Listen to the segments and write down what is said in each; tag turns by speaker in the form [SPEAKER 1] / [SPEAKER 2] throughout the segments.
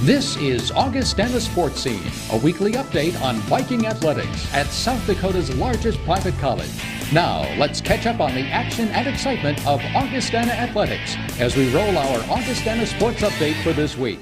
[SPEAKER 1] This is Augustana Sportscene, a weekly update on Viking Athletics at South Dakota's largest private college. Now, let's catch up on the action and excitement of Augustana Athletics as we roll our Augustana Sports Update for this week.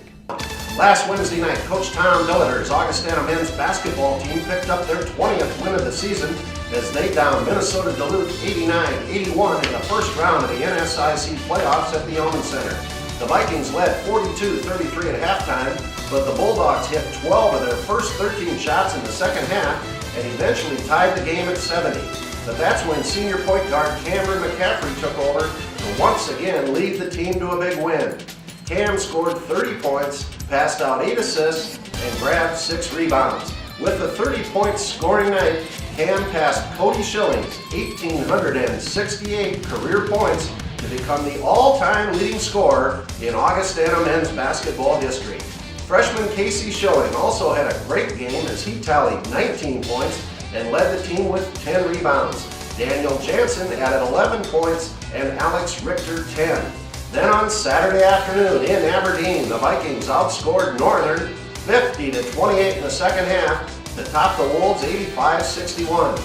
[SPEAKER 2] Last Wednesday night, Coach Tom Billiter's Augustana men's basketball team picked up their 20th win of the season as they downed Minnesota Duluth 89-81 in the first round of the NSIC playoffs at the Yeoman Center. The Vikings led 42-33 at halftime, but the Bulldogs hit 12 of their first 13 shots in the second half and eventually tied the game at 70. But that's when senior point guard Cameron McCaffrey took over to once again lead the team to a big win. Cam scored 30 points, passed out 8 assists, and grabbed 6 rebounds. With the 30-point scoring night, Cam passed Cody Schilling's 1,868 career points to become the all-time leading scorer in Augustana men's basketball history. Freshman Casey Schilling also had a great game as he tallied 19 points and led the team with 10 rebounds. Daniel Jansen added 11 points and Alex Richter 10. Then on Saturday afternoon in Aberdeen, the Vikings outscored Northern 50-28 in the second half to top the Wolves 85-61.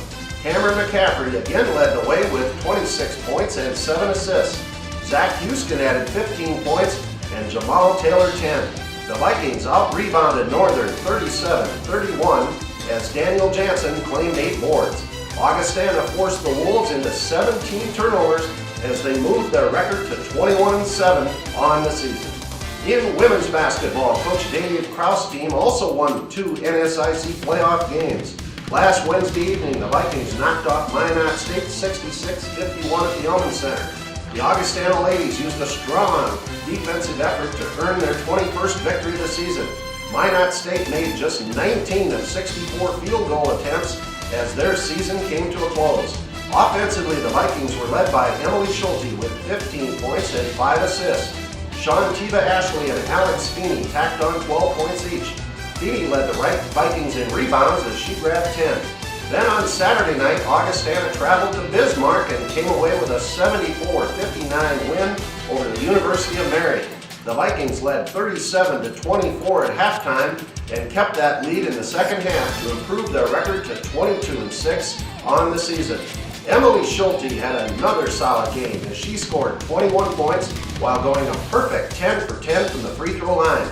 [SPEAKER 2] Cameron McCaffrey again led the way with 26 points and 7 assists. Zach Houston added 15 points and Jamal Taylor 10. The Vikings out-rebounded Northern 37-31 as Daniel Jansen claimed 8 boards. Augustana forced the Wolves into 17 turnovers as they moved their record to 21-7 on the season. In women's basketball, Coach Dave Krause's team also won 2 NSIC playoff games. Last Wednesday evening, the Vikings knocked off Minot State 66-51 at the Yeoman Center. The Augustana ladies used a strong defensive effort to earn their 21st victory of the season. Minot State made just 19 of 64 field goal attempts as their season came to a close. Offensively, the Vikings were led by Emily Schulte with 15 points and 5 assists. Shantiva Ashley and Alex Feeney tacked on 12 points each. Feeney led the Vikings in rebounds as she grabbed 10. Then on Saturday night, Augustana traveled to Bismarck and came away with a 74-59 win over the University of Marion. The Vikings led 37-24 at halftime and kept that lead in the second half to improve their record to 22-6 on the season. Emily Schulte had another solid game as she scored 21 points while going a perfect 10 for 10 from the free throw line.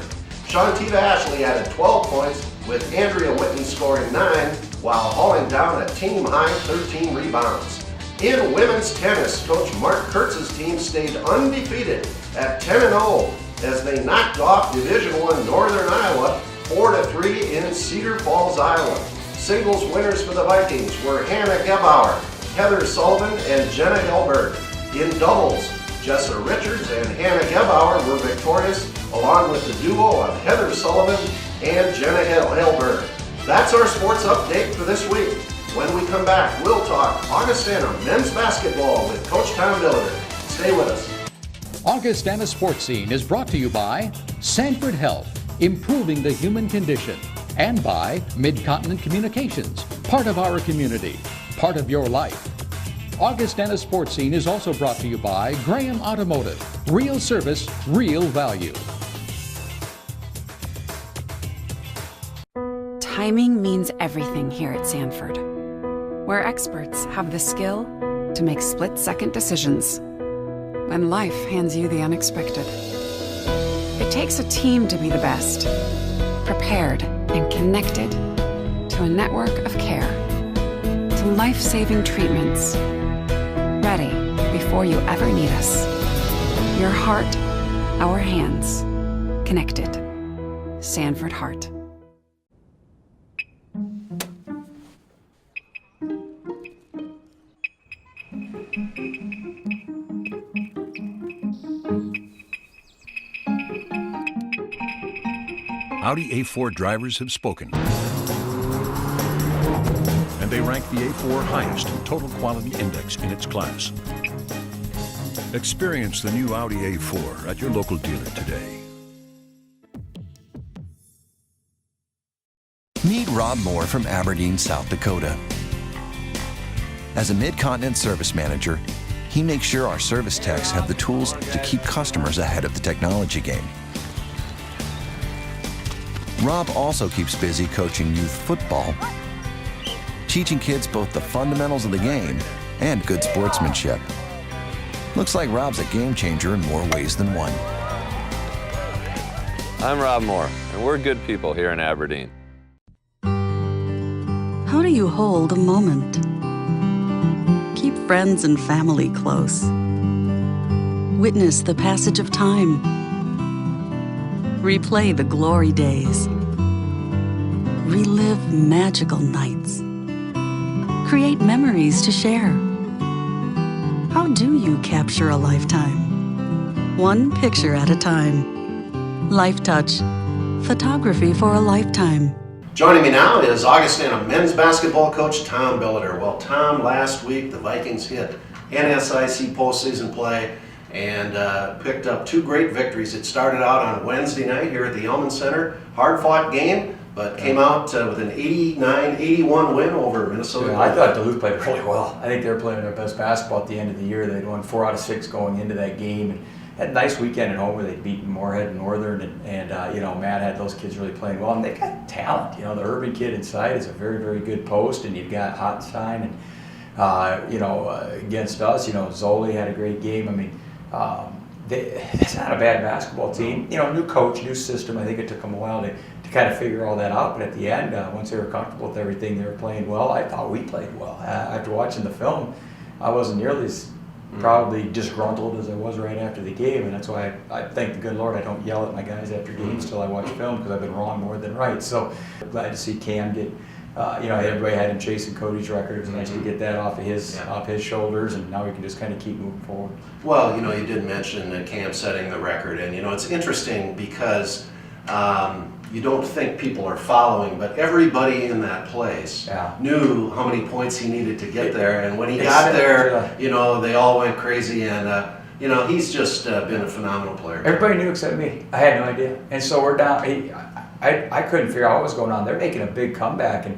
[SPEAKER 2] Shantiva Ashley added 12 points with Andrea Whitney scoring 9 while hauling down a team-high 13 rebounds. In women's tennis, Coach Mark Kurtz's team stayed undefeated at 10-0 as they knocked off Division I Northern Iowa 4-3 in Cedar Falls, Iowa. Singles winners for the Vikings were Hannah Gebauer, Heather Sullivan, and Jenna Helberg. In doubles, Jessa Richards and Hannah Gebauer were victorious, along with the duo of Heather Sullivan and Jenna Helberg. That's our sports update for this week. When we come back, we'll talk Augustana men's basketball with Coach Tom Billiter. Stay with us.
[SPEAKER 1] Augustana Sportscene is brought to you by Sanford Health, improving the human condition, and by Mid-Continent Communications, part of our community, part of your life. Augustana Sportscene is also brought to you by Graham Automotive, real service, real value.
[SPEAKER 3] Timing means everything here at Sanford, where experts have the skill to make split-second decisions when life hands you the unexpected. It takes a team to be the best, prepared and connected to a network of care, to life-saving treatments, ready before you ever need us. Your heart, our hands, connected. Sanford Heart.
[SPEAKER 4] Audi A4 drivers have spoken, and they rank the A4 highest in total quality index in its class. Experience the new Audi A4 at your local dealer today.
[SPEAKER 5] Meet Rob Moore from Aberdeen, South Dakota. As a Mid-Continent service manager, he makes sure our service techs have the tools to keep customers ahead of the technology game. Rob also keeps busy coaching youth football, teaching kids both the fundamentals of the game and good sportsmanship. Looks like Rob's a game changer in more ways than one.
[SPEAKER 6] I'm Rob Moore, and we're good people here in Aberdeen.
[SPEAKER 7] How do you hold a moment? Keep friends and family close. Witness the passage of time. Replay the glory days. Relive magical nights. Create memories to share. How do you capture a lifetime? One picture at a time. Life Touch. Photography for a lifetime.
[SPEAKER 2] Joining me now is Augustana men's basketball coach Tom Billiter. Well, Tom, last week the Vikings hit NSIC postseason play and picked up 2 great victories. It started out on Wednesday night here at the Elman Center. Hard-fought game, but came out with an 89-81 win over Minnesota.
[SPEAKER 8] Yeah, I thought Duluth played really well. I think they were playing their best basketball at the end of the year. They'd won 4 out of 6 going into that game, and had a nice weekend at home where they'd beaten Moorhead and Northern, and you know, Matt had those kids really playing well, and they've got talent. You know, the Urban kid inside is a very, very good post, and you've got Hottenstein, and you know, against us, you know, Zoli had a great game. I mean, it's not a bad basketball team. You know, new coach, new system. I think it took them a while to kind of figure all that out, but at the end, once they were comfortable with everything, they were playing well. I thought we played well. After watching the film, I wasn't nearly as probably disgruntled as I was right after the game, and that's why I thank the good Lord I don't yell at my guys after games till I watch film, because I've been wrong more than right. So glad to see Cam get, you know, everybody had him chasing Cody's record. It was nice to get that off his shoulders, and now we can just kind of keep moving forward. Well,
[SPEAKER 2] you know, you did mention Cam setting the record, and you know, it's interesting because you don't think people are following, but everybody in that place knew how many points he needed to get there, and when he got there, you know, they all went crazy, and you know, he's just been a phenomenal player. Everybody knew except me. I had no idea, and so we're down. I couldn't figure out what was going on. They're making a big comeback, and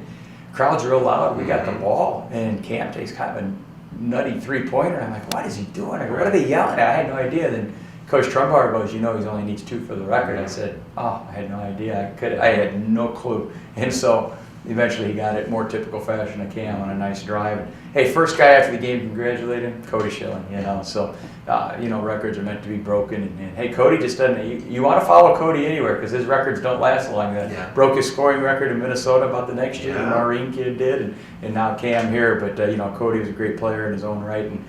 [SPEAKER 2] crowd's real loud. We got the ball, and Cam takes kind of a nutty 3-pointer. I'm like, what is he doing? I go, what are they yelling at? I had no idea. Then Coach Trumbauer goes, you know, he only needs 2 for the record. I said, oh, I had no idea. I had no clue. And so eventually he got it, more typical fashion of Cam on a nice drive. And, hey, first guy after the game congratulated him, Cody Schilling, you know. So, you know, records are meant to be broken. And hey, Cody just doesn't, you want to follow Cody anywhere because his records don't last long. Broke his scoring record in Minnesota about the next year, the Maureen kid did, and now Cam here. But, you know, Cody was a great player in his own right. And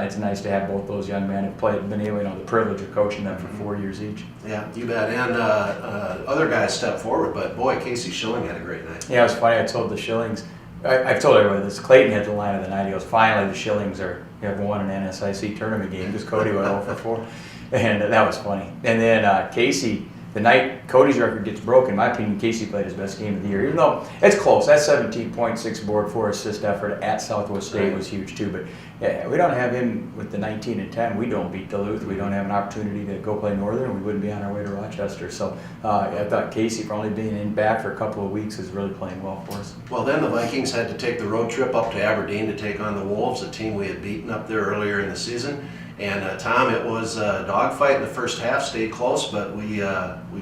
[SPEAKER 2] it's nice to have both those young men have been able, you know, the privilege of coaching them for 4 years each. Yeah, you bet. And other guys stepped forward, but boy, Casey Schilling had a great night. Yeah, it was funny. I told the Schillings, I've told everybody this. Clayton had the line of the night. He goes, finally, the Schillings have won an NSIC tournament game because Cody went 0 for 4, and that was funny. And then Casey. The night Cody's record gets broken, in my opinion, Casey played his best game of the year. Even though it's close, that 17.6 board 4 assist effort at Southwest State was huge too. But yeah, we don't have him with the 19 and 10. We don't beat Duluth. We don't have an opportunity to go play Northern. We wouldn't be on our way to Rochester. So I thought Casey, for only being back for a couple of weeks, is really playing well for us. Well, then the Vikings had to take the road trip up to Aberdeen to take on the Wolves, a team we had beaten up there earlier in the season. And Tom, it was a dogfight in the first half, stayed close, but we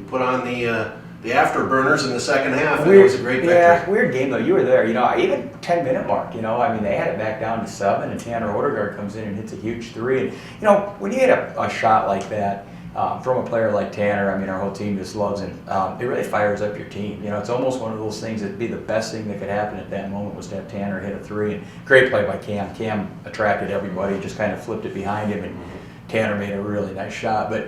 [SPEAKER 2] put on the afterburners in the second half, and it was a great victory. Yeah, weird game though. You were there, you know, even 10-minute mark, you know, I mean, they had it back down to 7, and Tanner Odegaard comes in and hits a huge 3. And, you know, when you hit a shot like that from a player like Tanner, I mean, our whole team just loves him. It really fires up your team. You know, it's almost one of those things that'd be the best thing that could happen at that moment was to have Tanner hit a 3. And great play by Cam. Cam attracted everybody, just kind of flipped it behind him, and Tanner made a really nice shot. But,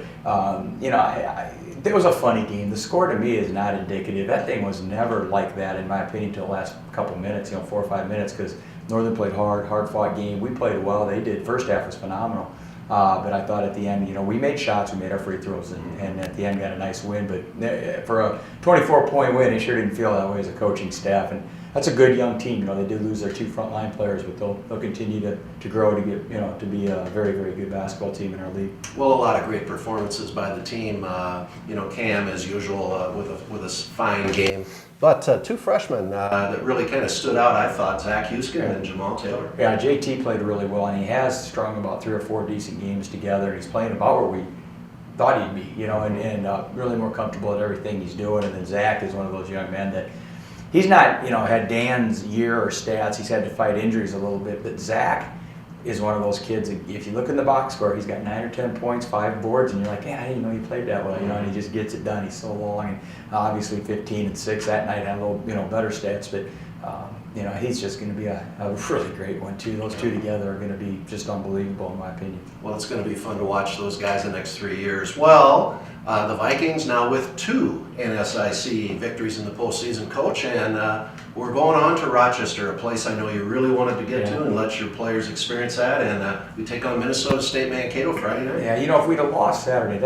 [SPEAKER 2] you know, it was a funny game. The score to me is not indicative. That thing was never like that, in my opinion, until the last couple minutes, you know, 4 or 5 minutes, because Northern played hard-fought game. We played well. They did. First half was phenomenal. But I thought at the end, you know, we made shots, we made our free throws, and at the end got a nice win. But for a 24-point win, it sure didn't feel that way as a coaching staff. And that's a good young team. You know, they did lose their 2 frontline players, but they'll continue to grow to get, you know, to be a very, very good basketball team in our league. Well, a lot of great performances by the team. You know, Cam as usual with a fine game. But 2 freshmen that really kind of stood out, I thought, Zach Huskin and Jamal Taylor. Yeah, JT played really well, and he has strung about 3 or 4 decent games together. He's playing about where
[SPEAKER 8] thought he'd be, you know, and really more comfortable at everything he's doing. And then Zach is one of those young men that he's not, you know, had Dan's year or stats. He's had to fight injuries a little bit, but Zach is one of those kids, if you look in the box score, he's got 9 or 10 points, 5 boards, and you're like, yeah, I didn't know you played that well, you know, and he just gets it done. He's so long, and obviously 15 and 6 that night, had a little, you know, better stats, but you know, he's just going to be a really great one too. Those two together are going to be just unbelievable in my opinion.
[SPEAKER 2] Well, it's going to be fun to watch those guys the next 3 years. Well, the Vikings now with 2 NSIC victories in the postseason, Coach, and we're going on to Rochester, a place I know you really wanted to get to and let your players experience that. And we take on Minnesota State Mankato Friday night.
[SPEAKER 8] Yeah, you know, if we'd have lost Saturday,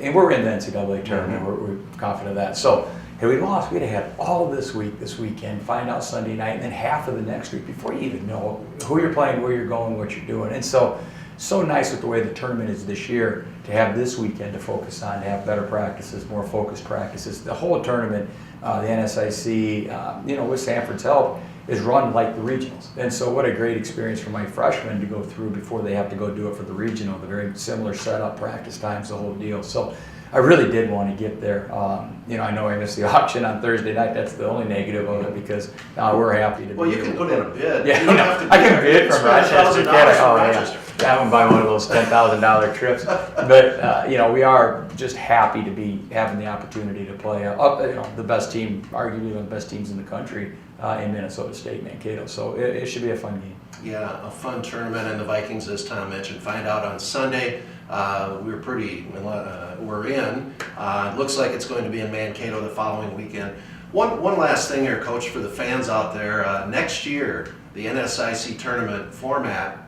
[SPEAKER 8] and we're in the NCAA tournament, we're confident of that. So if we lost, we'd have had all of this weekend, find out Sunday night, and then half of the next week before you even know who you're playing, where you're going, what you're doing. And so nice with the way the tournament is this year to have this weekend to focus on, to have better practices, more focused practices. The whole tournament, the NSIC, you know, with Sanford's help, is run like the regionals. And so what a great experience for my freshmen to go through before they have to go do it for the regional, the very similar setup, practice times, the whole deal. So I really did want to get there. You know, I know I missed the auction on Thursday night. That's the only negative of it because we're happy to.
[SPEAKER 2] Well, you can put in a bid.
[SPEAKER 8] Yeah,
[SPEAKER 2] you don't have to
[SPEAKER 8] I can bid from Rochester.
[SPEAKER 2] Rochester.
[SPEAKER 8] Yeah, I would buy one of those $10,000 trips. But you know, we are just happy to be having the opportunity to play you know, the best team, arguably one of the best teams in the country in Minnesota State Mankato. So it should be a fun game.
[SPEAKER 2] Yeah, a fun tournament, and the Vikings, as Tom mentioned, find out on Sunday. We're in. It looks like it's going to be in Mankato the following weekend. One last thing here, Coach, for the fans out there. Next year, the NSIC tournament format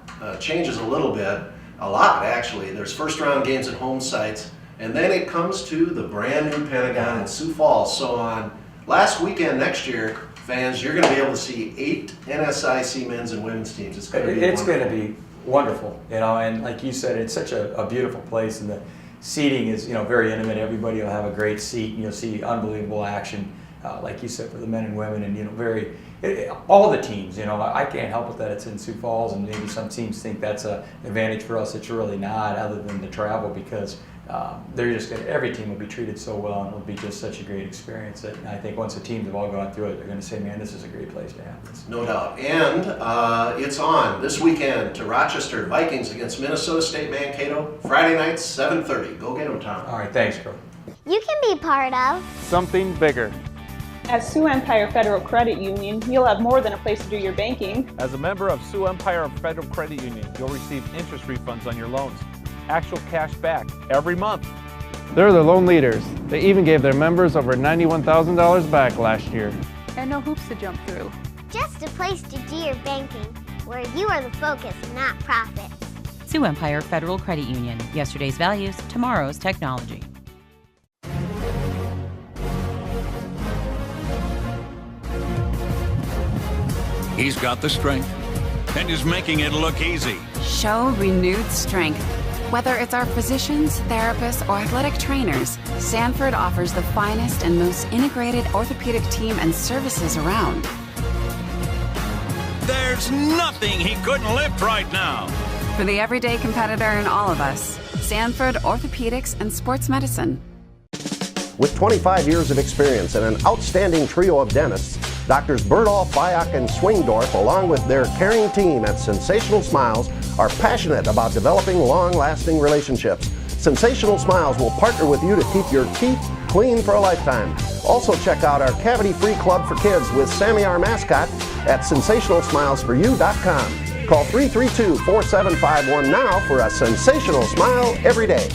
[SPEAKER 2] changes a little bit, a lot actually. There's first round games at home sites, and then it comes to the brand new Pentagon in Sioux Falls. So on last weekend next year, fans, you're going to be able to see 8 NSIC men's and women's teams. It's going to be
[SPEAKER 8] wonderful, you know, and like you said, it's such a beautiful place, and the seating is, you know, very intimate. Everybody will have a great seat, and you'll see unbelievable action, like you said, for the men and women, and you know, all the teams. You know, I can't help it that it's in Sioux Falls, and maybe some teams think that's an advantage for us. It's really not, other than the travel, because they're just every team will be treated so well, and it'll be just such a great experience that I think once the teams have all gone through it, they're going to say, man, this is a great place to have this.
[SPEAKER 2] No doubt. And it's on this weekend to Rochester, Vikings against Minnesota State Mankato, Friday night, 7:30. Go get them, Tom.
[SPEAKER 8] All right, thanks, bro.
[SPEAKER 9] You can be part of
[SPEAKER 10] something bigger.
[SPEAKER 11] At Sioux Empire Federal Credit Union, you'll have more than a place to do your banking.
[SPEAKER 10] As a member of Sioux Empire Federal Credit Union, you'll receive interest refunds on your loans, actual cash back every month.
[SPEAKER 12] They're the loan leaders. They even gave their members over $91,000 back last year.
[SPEAKER 13] And no hoops to jump through.
[SPEAKER 9] Just a place to do your banking, where you are the focus, not profit.
[SPEAKER 14] Sioux Empire Federal Credit Union. Yesterday's values, tomorrow's technology.
[SPEAKER 4] He's got the strength and is making it look easy.
[SPEAKER 3] Show renewed strength. Whether it's our physicians, therapists, or athletic trainers, Sanford offers the finest and most integrated orthopedic team and services around.
[SPEAKER 4] There's nothing he couldn't lift right now.
[SPEAKER 3] For the everyday competitor in all of us, Sanford Orthopedics and Sports Medicine.
[SPEAKER 2] With 25 years of experience and an outstanding trio of dentists, Doctors Berdahl, Fayok, and Swingdorf, along with their caring team at Sensational Smiles, are passionate about developing long-lasting relationships. Sensational Smiles will partner with you to keep your teeth clean for a lifetime. Also check out our cavity-free club for kids with Sammy our mascot at sensationalsmilesforyou.com. Call 332-4751 now for a sensational smile every day.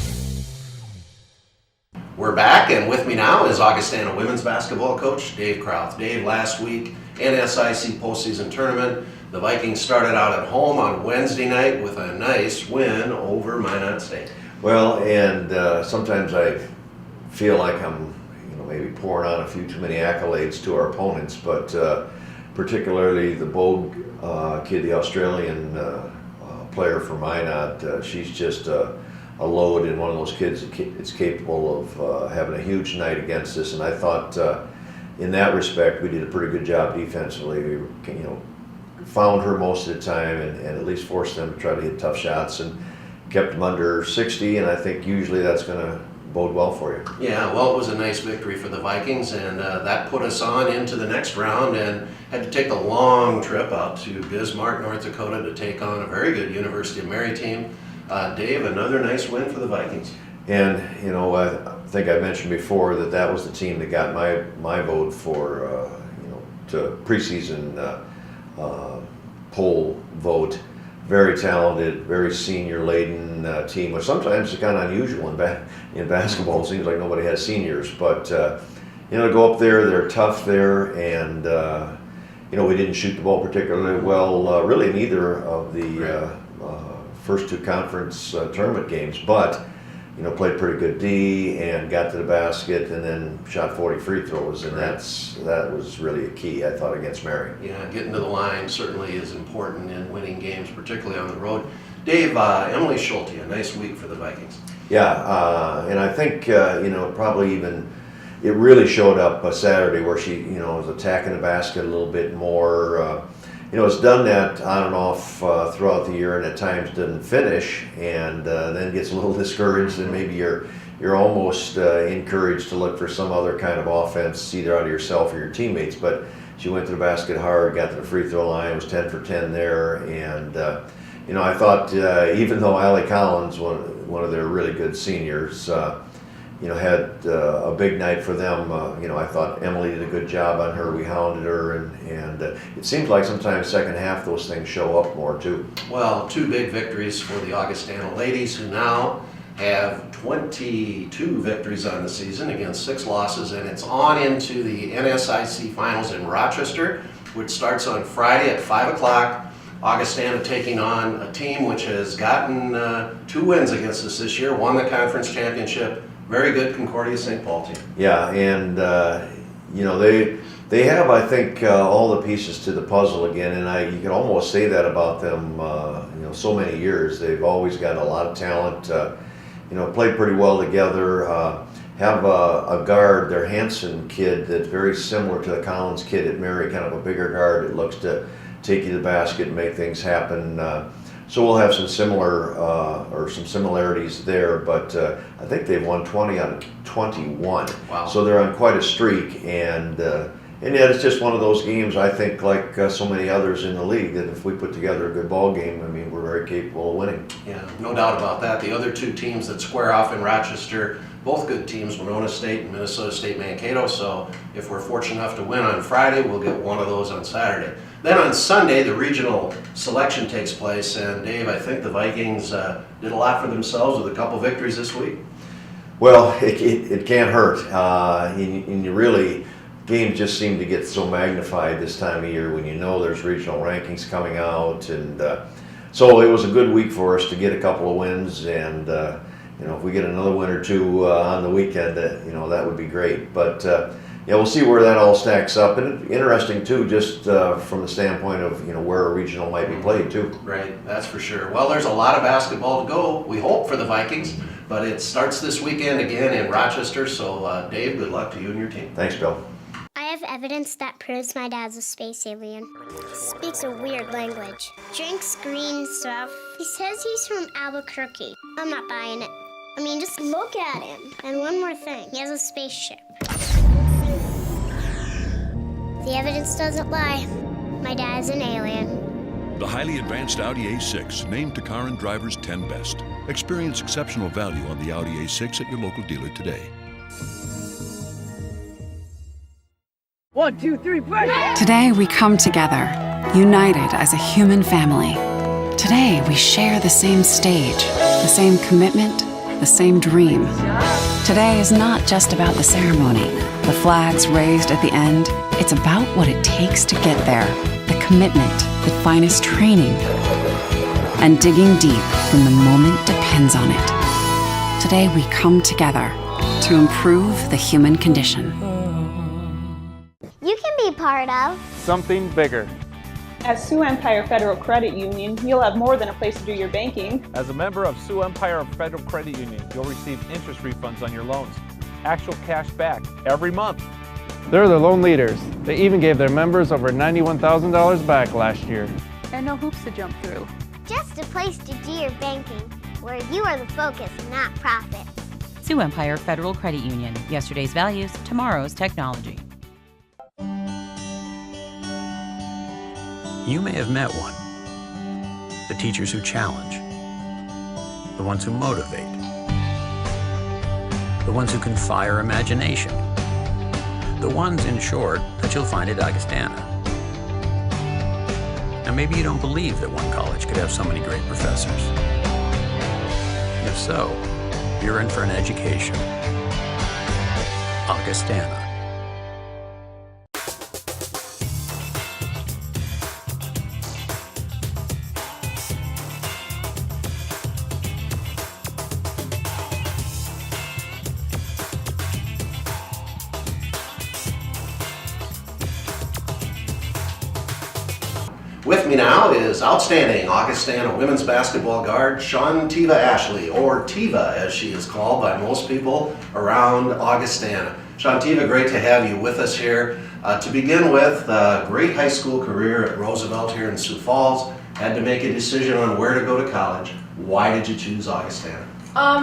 [SPEAKER 2] We're back, and with me now is Augustana women's basketball coach Dave Krauth. Dave, last week, NSIC postseason tournament, the Vikings started out at home on Wednesday night with a nice win over Minot State.
[SPEAKER 15] Well, and sometimes I feel like I'm, maybe pouring on a few too many accolades to our opponents, but particularly the Bogue kid, the Australian player for Minot, she's just a load, and one of those kids that's capable of having a huge night against us. And I thought in that respect we did a pretty good job defensively. We found her most of the time and at least forced them to try to hit tough shots. And kept them under 60, and I think usually that's going to bode well for you.
[SPEAKER 2] Yeah, well, it was a nice victory for the Vikings, and that put us on into the next round, and had to take a long trip out to Bismarck, North Dakota to take on a very good University of Mary team. Dave, another nice win for the Vikings.
[SPEAKER 15] And, you know, I think I mentioned before that was the team that got my vote for, you know, to preseason poll vote. Very talented, very senior-laden team, which sometimes is kind of unusual in basketball. It seems like nobody has seniors, but you know, to go up there, they're tough there, and you know, we didn't shoot the ball particularly well, really in either of the first two conference tournament games, but you know, played pretty good D and got to the basket, and then shot 40 free throws, and that was really a key, I thought, against Mary.
[SPEAKER 2] Yeah, getting to the line certainly is important in winning games, particularly on the road. Dave, Emily Schulte, a nice week for the Vikings.
[SPEAKER 15] Yeah, and I think you know, probably even it really showed up Saturday, where she, you know, was attacking the basket a little bit more. You know, it's done that on and off throughout the year, and at times doesn't finish, and then gets a little discouraged, and maybe you're almost encouraged to look for some other kind of offense, either out of yourself or your teammates. But she went to the basket hard, got to the free throw line, was 10 for 10 there, and you know, I thought even though Allie Collins, one of their really good seniors, you know, had a big night for them. You know, I thought Emily did a good job on her. We hounded her, and it seems like sometimes second half those things show up more too.
[SPEAKER 2] Well, two big victories for the Augustana ladies, who now have 22 victories on the season against 6 losses, and it's on into the NSIC finals in Rochester, which starts on Friday at 5 o'clock. Augustana taking on a team which has gotten 2 wins against us this year, won the conference championship. Very good Concordia St. Paul team.
[SPEAKER 15] Yeah, and you know, they have, I think, all the pieces to the puzzle again, and you can almost say that about them. You know, so many years they've always got a lot of talent. You know, played pretty well together. Have a guard, their Hanson kid, that's very similar to the Collins kid at Mary, kind of a bigger guard that looks to take you to the basket and make things happen. So we'll have some similarities there, but I think they've won 20 out of 21.
[SPEAKER 2] Wow.
[SPEAKER 15] So they're on quite a streak, and yet it's just one of those games, I think, like so many others in the league, that if we put together a good ball game, I mean, we're very capable of winning.
[SPEAKER 2] Yeah, no doubt about that. The other 2 teams that square off in Rochester, both good teams, Winona State and Minnesota State Mankato, so if we're fortunate enough to win on Friday, we'll get one of those on Saturday. Then on Sunday, the regional selection takes place, and Dave, I think the Vikings did a lot for themselves with a couple victories this week.
[SPEAKER 15] Well, it can't hurt, and you really, games just seem to get so magnified this time of year when you know there's regional rankings coming out, and so it was a good week for us to get a couple of wins, and you know, if we get another win or 2 on the weekend, you know, that would be great. But yeah, we'll see where that all stacks up, and interesting too, just from the standpoint of, you know, where a regional might be played too.
[SPEAKER 2] Right, that's for sure. Well, there's a lot of basketball to go, we hope, for the Vikings, but it starts this weekend again in Rochester, so Dave, good luck to you and your team.
[SPEAKER 15] Thanks, Bill.
[SPEAKER 9] I have evidence that proves my dad's a space alien. Speaks a weird language. Drinks green stuff. He says he's from Albuquerque. I'm not buying it. I mean, just look at him. And one more thing, he has a spaceship. The evidence doesn't lie. My dad's an alien.
[SPEAKER 4] The highly advanced Audi A6, named to car and drivers 10 best. Experience exceptional value on the Audi A6 at your local dealer today.
[SPEAKER 16] 1, 2, 3, play!
[SPEAKER 3] Today we come together, united as a human family. Today we share the same stage, the same commitment, the same dream. Today is not just about the ceremony, the flags raised at the end. It's about what it takes to get there, the commitment, the finest training, and digging deep when the moment depends on it. Today we come together to improve the human condition.
[SPEAKER 9] You can be part of
[SPEAKER 12] Something bigger.
[SPEAKER 11] As Sioux Empire Federal Credit Union, you'll have more than a place to do your banking.
[SPEAKER 10] As a member of Sioux Empire Federal Credit Union, you'll receive interest refunds on your loans, actual cash back every month.
[SPEAKER 12] They're the loan leaders. They even gave their members over $91,000 back last year.
[SPEAKER 13] And no hoops to jump through.
[SPEAKER 9] just a place to do your banking, where you are the focus, not profit.
[SPEAKER 14] Sioux Empire Federal Credit Union. Yesterday's values, tomorrow's technology.
[SPEAKER 17] You may have met one. The teachers who challenge. The ones who motivate. The ones who can fire imagination. The ones, in short, that you'll find at Augustana. Now, maybe you don't believe that one college could have so many great professors. If so, you're in for an education. Augustana.
[SPEAKER 2] With me now is outstanding Augustana women's basketball guard Shantiva Ashley, or Tiva as she is called by most people around Augustana. Shantiva, great to have you with us here. To begin with, great high school career at Roosevelt here in Sioux Falls. Had to make a decision on where to go to college. Why did you choose Augustana?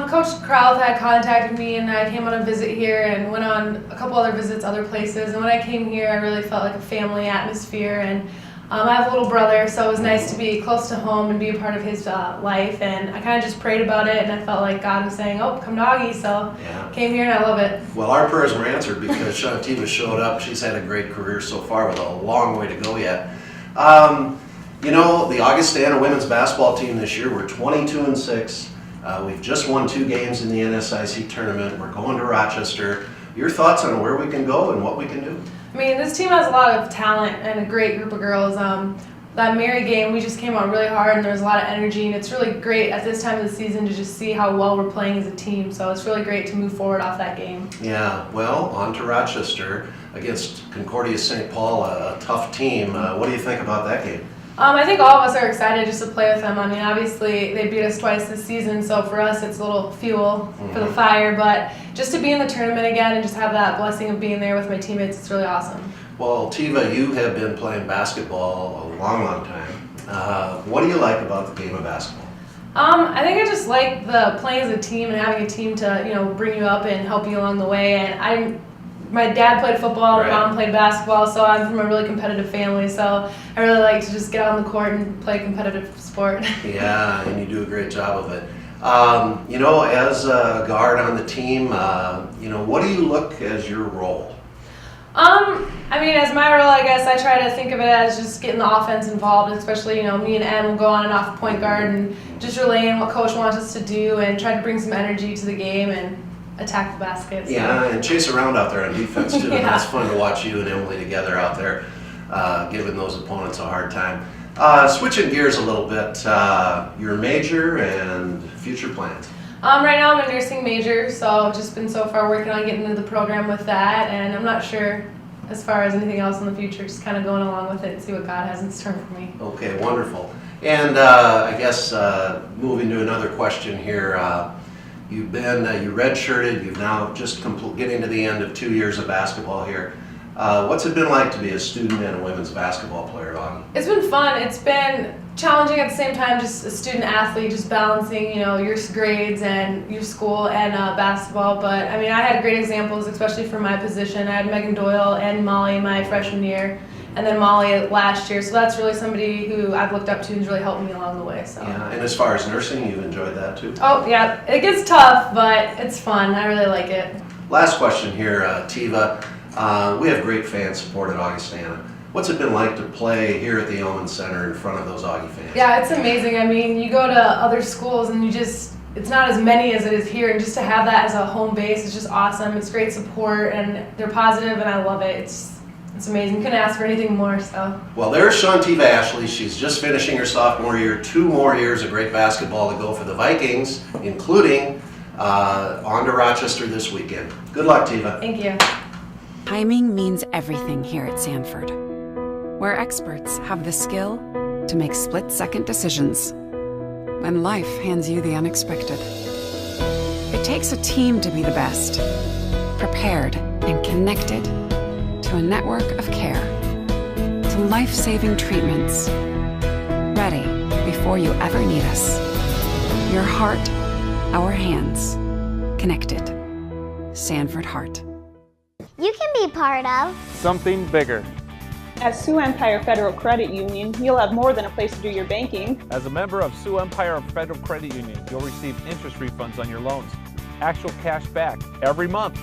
[SPEAKER 18] Coach Krauth had contacted me and I came on a visit here and went on a couple other visits other places. And when I came here, I really felt like a family atmosphere, and I have a little brother, so it was nice to be close to home and be a part of his life, and I kind of just prayed about it, and I felt like God was saying, oh, come to Augie, so came here and I love it.
[SPEAKER 2] Well, our prayers were answered because Shantiva showed up. She's had a great career so far with a long way to go yet. You know, the Augustana women's basketball team this year, we're 22-6. We've just won 2 games in the NSIC tournament. We're going to Rochester. Your thoughts on where we can go and what we can do?
[SPEAKER 18] I mean, this team has a lot of talent and a great group of girls. That Mary game, we just came out really hard and there was a lot of energy, and it's really great at this time of the season to just see how well we're playing as a team. So it's really great to move forward off that game.
[SPEAKER 2] Yeah, well, on to Rochester against Concordia St. Paul, a tough team. What do you think about that game?
[SPEAKER 18] I think all of us are excited just to play with them. I mean, obviously they beat us twice this season, so for us it's a little fuel for the fire, but just to be in the tournament again and just have that blessing of being there with my teammates, it's really awesome.
[SPEAKER 2] Well, Tiva, you have been playing basketball a long, long time. What do you like about the game of basketball?
[SPEAKER 18] I think I just like the playing as a team and having a team to, bring you up and help you along the way. And my dad played football, my mom played basketball, so I'm from a really competitive family, so I really like to just get out on the court and play a competitive sport. Yeah,
[SPEAKER 2] and you do a great job of it. As a guard on the team, what do you look as your role?
[SPEAKER 18] I mean, as my role, I guess I try to think of it as just getting the offense involved, especially, me and Em will go on and off point guard and just relaying what coach wants us to do and try to bring some energy to the game and attack the baskets.
[SPEAKER 2] Yeah, and chase around out there on defense too. And that's fun to watch you and Emily together out there, giving those opponents a hard time. Switching gears a little bit, your major and future plans.
[SPEAKER 18] Right now I'm a nursing major, so I've just been so far working on getting into the program with that, and I'm not sure as far as anything else in the future, just kind of going along with it and see what God has in store for me.
[SPEAKER 2] Okay, wonderful. And I guess moving to another question here, you redshirted, you've now just getting to the end of 2 years of basketball here. What's it been like to be a student and a women's basketball player at Augie?
[SPEAKER 18] It's been fun. It's been challenging at the same time, just a student athlete, just balancing, your grades and your school and basketball. But I mean, I had great examples, especially for my position. I had Megan Doyle and Molly my freshman year, and then Molly last year. So that's really somebody who I've looked up to and has really helped me along the way. So. Yeah,
[SPEAKER 2] and as far as nursing, you've enjoyed that too?
[SPEAKER 18] Oh yeah, it gets tough, but it's fun. I really like it.
[SPEAKER 2] Last question here, Tiva. We have great fan support at Augustana. What's it been like to play here at the Omen Center in front of those Augie fans?
[SPEAKER 18] Yeah, it's amazing. I mean, you go to other schools and it's not as many as it is here, and just to have that as a home base is just awesome. It's great support and they're positive and I love it. It's amazing. Couldn't ask for anything more, so.
[SPEAKER 2] Well, there's Shantiva Ashley. She's just finishing her sophomore year. 2 more years of great basketball to go for the Vikings, including on to Rochester this weekend. Good luck, Tiva.
[SPEAKER 18] Thank you.
[SPEAKER 3] Timing means everything here at Sanford, where experts have the skill to make split-second decisions when life hands you the unexpected. It takes a team to be the best, prepared and connected to a network of care, to life-saving treatments, ready before you ever need us. Your heart, our hands, connected. Sanford Heart.
[SPEAKER 9] You can be part of
[SPEAKER 12] something bigger.
[SPEAKER 11] At Sioux Empire Federal Credit Union, you'll have more than a place to do your banking.
[SPEAKER 10] As a member of Sioux Empire Federal Credit Union, you'll receive interest refunds on your loans, actual cash back every month.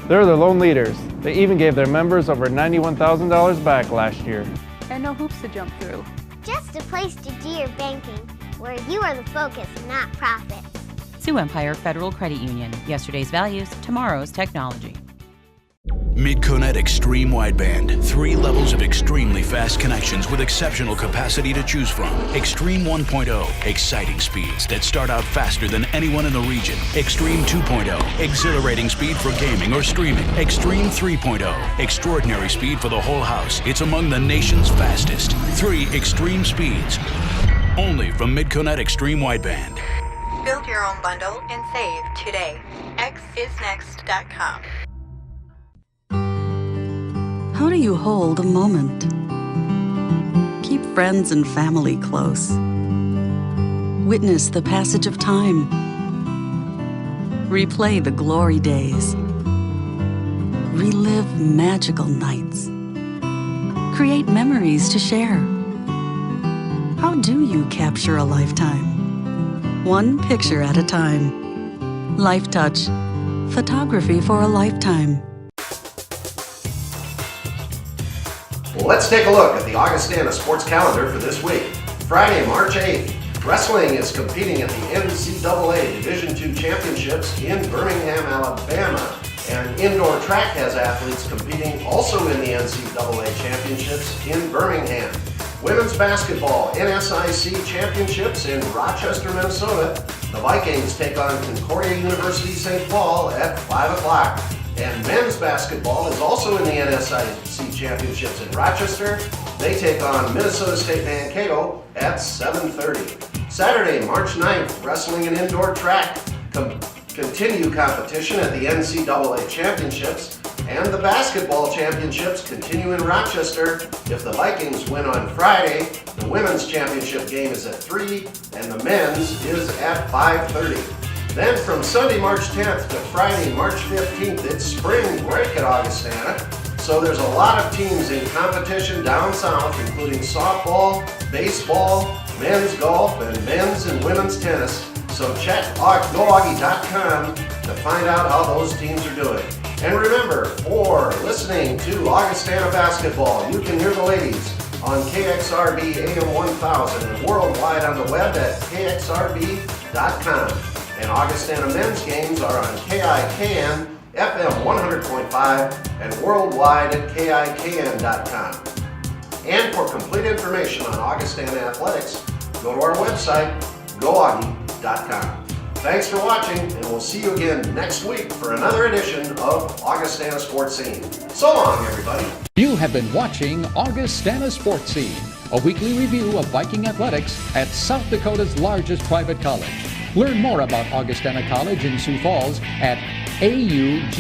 [SPEAKER 12] They're the loan leaders. They even gave their members over $91,000 back last year.
[SPEAKER 13] And no hoops to jump through.
[SPEAKER 9] Just a place to do your banking, where you are the focus, not profit.
[SPEAKER 14] Sioux Empire Federal Credit Union. Yesterday's values, tomorrow's technology.
[SPEAKER 17] Mid-Connect Extreme Wideband. 3 levels of extremely fast connections with exceptional capacity to choose from. Extreme 1.0, exciting speeds that start out faster than anyone in the region. Extreme 2.0, exhilarating speed for gaming or streaming. Extreme 3.0, extraordinary speed for the whole house. It's among the nation's fastest. 3 extreme speeds. Only from Mid-Connect Extreme Wideband.
[SPEAKER 19] Build your own bundle and save today. xisnext.com.
[SPEAKER 7] How do you hold a moment? Keep friends and family close. Witness the passage of time. Replay the glory days. Relive magical nights. Create memories to share. How do you capture a lifetime? One picture at a time. Life Touch. Photography for a lifetime.
[SPEAKER 2] Let's take a look at the Augustana sports calendar for this week. Friday, March 8th, wrestling is competing at the NCAA Division II Championships in Birmingham, Alabama. And indoor track has athletes competing also in the NCAA Championships in Birmingham. Women's basketball NSIC Championships in Rochester, Minnesota. The Vikings take on Concordia University St. Paul at 5 o'clock. And men's basketball is also in the NSIC Championships in Rochester. They take on Minnesota State Mankato at 7:30. Saturday, March 9th, wrestling and indoor track continue competition at the NCAA Championships. And the basketball championships continue in Rochester. If the Vikings win on Friday, the women's championship game is at 3 and the men's is at 5:30. Then from Sunday, March 10th to Friday, March 15th, it's spring break at Augustana. So there's a lot of teams in competition down south, including softball, baseball, men's golf, and men's and women's tennis. So check GoAugie.com to find out how those teams are doing. And remember, for listening to Augustana basketball, you can hear the ladies on KXRB AM 1000 and worldwide on the web at KXRB.com. And Augustana men's games are on KIKN, FM 100.5, and worldwide at KIKN.com. And for complete information on Augustana Athletics, go to our website, GoAugie.com. Thanks for watching, and we'll see you again next week for another edition of Augustana Sports Scene. So long, everybody.
[SPEAKER 1] You have been watching Augustana Sports Scene, a weekly review of Viking Athletics at South Dakota's largest private college. Learn more about Augustana College in Sioux Falls at augie.edu.